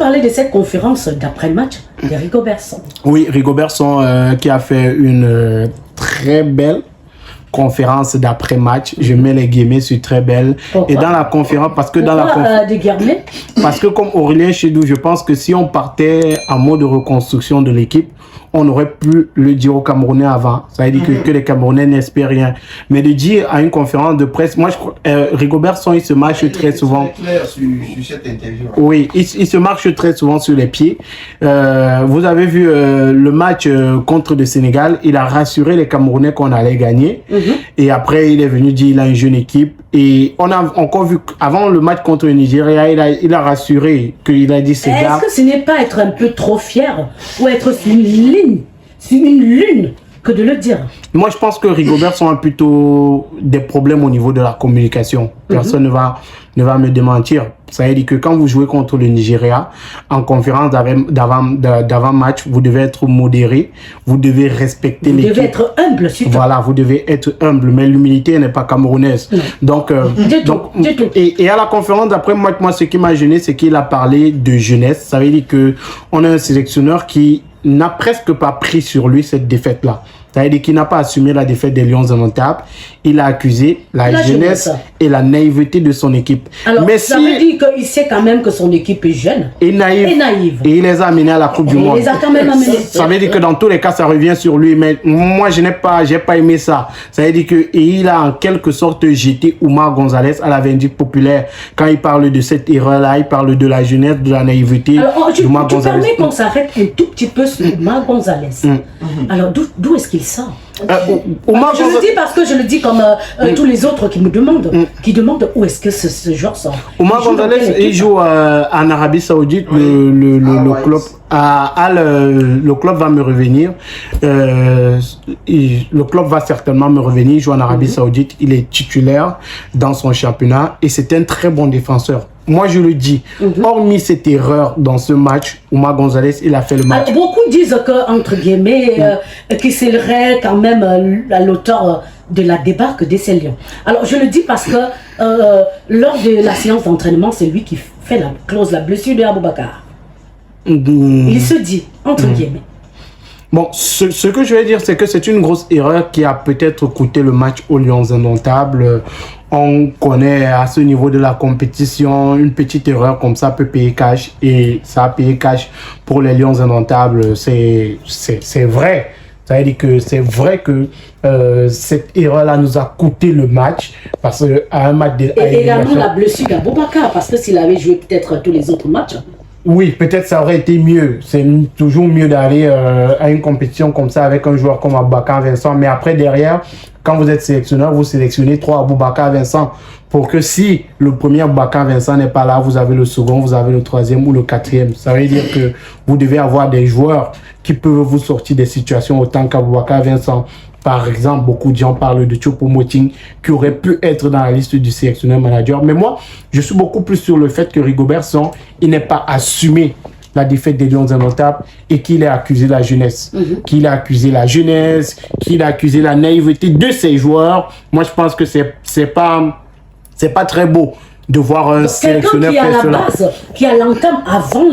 parler de cette conférence d'après-match de Rigobert Song. Oui, Rigobert Song qui a fait une très belle conférence d'après-match. Je mets les guillemets sur très belle. Pourquoi? Et dans la conférence, parce que des guillemets? Parce que comme Aurélien Chedou, je pense que si on partait en mode de reconstruction de l'équipe, on aurait pu le dire aux Camerounais avant. Ça veut dire que les Camerounais n'espèrent rien. Mais de dire à une conférence de presse, moi je crois Rigobert Song, il se marche très souvent. Clair sur cette interview. Oui, il se marche très souvent sur les pieds. Vous avez vu le match contre le Sénégal, il a rassuré les Camerounais qu'on allait gagner. Et après, il est venu dire qu'il a une jeune équipe. Et on a encore vu, avant le match contre le Nigeria, il a rassuré qu'il a dit c'est Est-ce que ce n'est pas être un peu trop fier ou être sur une lune que de le dire? Moi, je pense que Rigobert Song a plutôt des problèmes au niveau de la communication. Personne ne va me démentir. Ça veut dire que quand vous jouez contre le Nigeria, en conférence d'avant-match, vous devez être modéré, vous devez respecter l'équipe. Vous devez être humble, surtout. Voilà, vous devez être humble, mais l'humilité n'est pas camerounaise. Donc, et à la conférence d'après-match, moi, ce qui m'a gêné, c'est qu'il a parlé de jeunesse. Ça veut dire que on a un sélectionneur qui n'a presque pas pris sur lui cette défaite-là. C'est-à-dire qu'il n'a pas assumé la défaite des Lions indomptables. Il a accusé la jeunesse et la naïveté de son équipe. Alors, mais ça veut dire qu'il sait quand même que son équipe est jeune et naïve. Et il les a amenés à la Coupe du Monde. Il les a quand même amenés. Ça veut dire que dans tous les cas, ça revient sur lui. Mais moi, j'ai pas aimé ça. Ça veut dire qu'il a en quelque sorte jeté Oumar Gonzalez à la vindicte populaire. Quand il parle de cette erreur-là, il parle de la jeunesse, de la naïveté. Alors, tu permets qu'on s'arrête un tout petit peu sur Oumar Gonzalez. Alors, d'où est-ce qu'il sort? Je le dis parce que je le dis comme tous les autres qui me demandent, qui demandent où est-ce que ce joueur sort. Oumar Gonzalez, il joue en Arabie Saoudite, le club. Le club va me revenir. Le club va certainement me revenir. Il joue en Arabie Saoudite. Il est titulaire dans son championnat et c'est un très bon défenseur. Moi, je le dis, hormis cette erreur dans ce match, Oumar Gonzalez, il a fait le match. Alors, beaucoup disent que, entre guillemets, qu'il serait quand même l'auteur de la débarque des Lions. Alors, je le dis parce que lors de la séance d'entraînement, c'est lui qui fait la blessure de Aboubakar. Il se dit, entre guillemets. Bon, ce que je vais dire, c'est que c'est une grosse erreur qui a peut-être coûté le match aux Lions indomptables. On connaît à ce niveau de la compétition, une petite erreur comme ça peut payer cash. Et ça a payé cash pour les Lions indomptables. C'est vrai. Ça veut dire que c'est vrai que cette erreur-là nous a coûté le match. Parce qu'à un match de... Et également la blessure d'Aboubacar. Parce que s'il avait joué peut-être tous les autres matchs... Oui, peut-être ça aurait été mieux. C'est toujours mieux d'aller à une compétition comme ça avec un joueur comme Aboubakar Vincent. Mais après, derrière, quand vous êtes sélectionneur, vous sélectionnez 3 Aboubakar Vincent. Pour que si le premier Aboubakar Vincent n'est pas là, vous avez le second, vous avez le troisième ou le quatrième. Ça veut dire que vous devez avoir des joueurs qui peuvent vous sortir des situations autant qu'Aboubakar Vincent. Par exemple, beaucoup de gens parlent de Choupo-Moting qui aurait pu être dans la liste du sélectionneur manager. Mais moi, je suis beaucoup plus sur le fait que Rigobert Song, il n'est pas assumé la défaite des Lions indomptables et qu'il a accusé la jeunesse. Qu'il a accusé la jeunesse, qu'il a accusé la naïveté de ses joueurs. Moi, je pense que c'est pas très beau de voir un sélectionneur faire cela. Base, qui a l'entame avant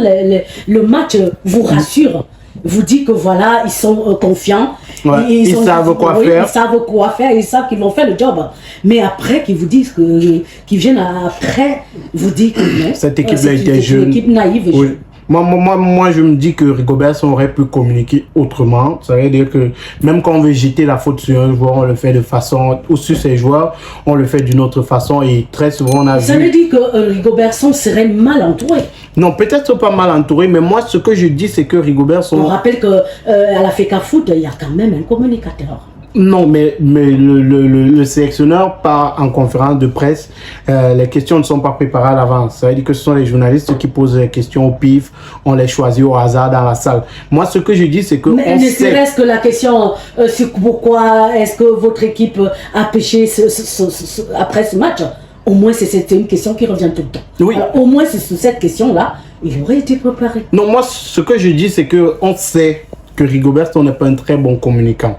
le match, vous rassure. Vous dit que voilà, ils sont confiants. Ouais, ils savent quoi faire. Ils savent quoi faire, ils savent qu'ils vont faire le job. Mais après, qu'ils vous disent qu'ils viennent après, vous dites que non. Cette équipe-là était jeune. Une équipe naïve et jeune. Moi, je me dis que Rigobert Song aurait pu communiquer autrement. Ça veut dire que même quand on veut jeter la faute sur un joueur, on le fait de façon, ou sur ses joueurs, on le fait d'une autre façon. Et très souvent, on a vu... Ça veut dire que Rigobert Song serait mal entouré. Non, peut-être pas mal entouré, mais moi, ce que je dis, c'est que Rigobert Song... On rappelle qu'à la FECA Foot, il y a quand même un communicateur. Non, mais le sélectionneur part en conférence de presse. Les questions ne sont pas préparées à l'avance. Ça veut dire que ce sont les journalistes qui posent les questions au pif. On les choisit au hasard dans la salle. Moi, ce que je dis, c'est que... Mais ne serait-ce que la question sur pourquoi est-ce que votre équipe a pêché après ce match, au moins c'est une question qui revient tout le temps. Oui. Alors, au moins c'est sur cette question-là, il aurait été préparé. Non, moi, ce que je dis, c'est que on sait que Rigobert Song n'est pas un très bon communicant.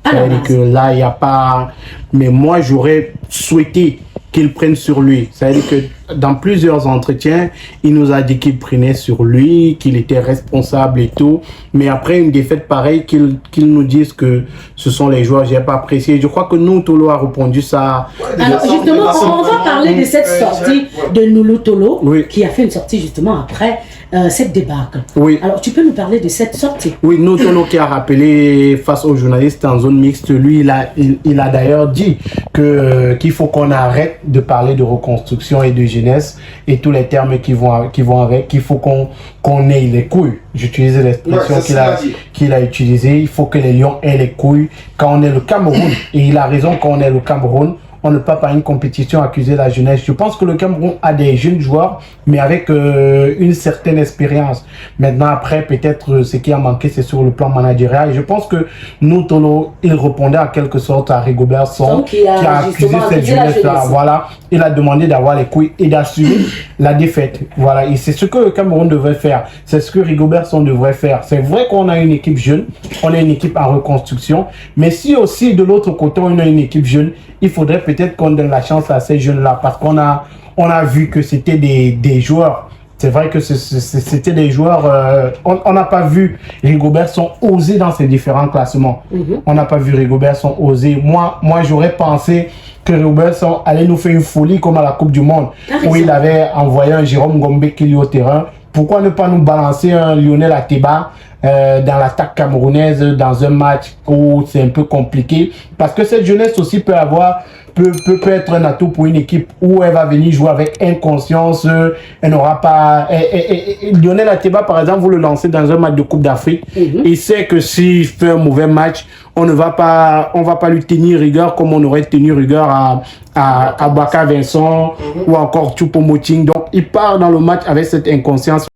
C'est-à-dire que là, il n'y a pas... Mais moi, j'aurais souhaité qu'il prenne sur lui. C'est-à-dire que dans plusieurs entretiens, il nous a dit qu'il prenait sur lui, qu'il était responsable et tout. Mais après une défaite pareille, qu'ils nous disent que ce sont les joueurs, j'ai pas apprécié. Je crois que nous, Tolo a répondu ça. Alors justement, on va parler de cette sortie de Noulou Tolo, Oui. qui a fait une sortie justement après cette débâcle. Oui. Alors tu peux nous parler de cette sortie? Oui, Tolo qui a rappelé face aux journalistes en zone mixte, lui, il a d'ailleurs dit qu'il faut qu'on arrête de parler de reconstruction et de jeunesse et tous les termes qui vont avec, qu'il faut qu'on ait les couilles. J'utilise l'expression qu'il a utilisée. Il faut que les Lions aient les couilles quand on est le Cameroun. Et il a raison, quand on est le Cameroun, on ne peut pas par une compétition accuser la jeunesse. Je pense que le Cameroun a des jeunes joueurs, mais avec une certaine expérience. Maintenant, après, peut-être ce qui a manqué, c'est sur le plan managérial. Et je pense que nous, Tolo, il répondait en quelque sorte à Rigobert Song, qui a accusé cette jeunesse-là. Voilà. Il a demandé d'avoir les couilles et d'assumer la défaite. Voilà. Et c'est ce que le Cameroun devrait faire. C'est ce que Rigobert Song devrait faire. C'est vrai qu'on a une équipe jeune, on a une équipe en reconstruction, mais si aussi de l'autre côté, on a une équipe jeune, il faudrait peut-être qu'on donne la chance à ces jeunes-là parce qu'on a vu que c'était des joueurs. C'est vrai que c'était des joueurs. On n'a pas vu Rigobert Song oser dans ses différents classements. On n'a pas vu Rigobert Song oser. Moi j'aurais pensé que Rigobert Song allait nous faire une folie comme à la Coupe du Monde où il avait envoyé un Jérôme Gombe qui est au terrain. Pourquoi ne pas nous balancer un Lionel Ateba dans l'attaque camerounaise dans un match où c'est un peu compliqué? Parce que cette jeunesse aussi peut être un atout pour une équipe où elle va venir jouer avec inconscience. Elle n'aura pas... Lionel Ateba, par exemple, vous le lancez dans un match de Coupe d'Afrique. Il sait que s'il fait un mauvais match, on va pas lui tenir rigueur comme on aurait tenu rigueur à Baka Vincent ou encore Choupo-Moting. Donc, il part dans le match avec cette inconscience.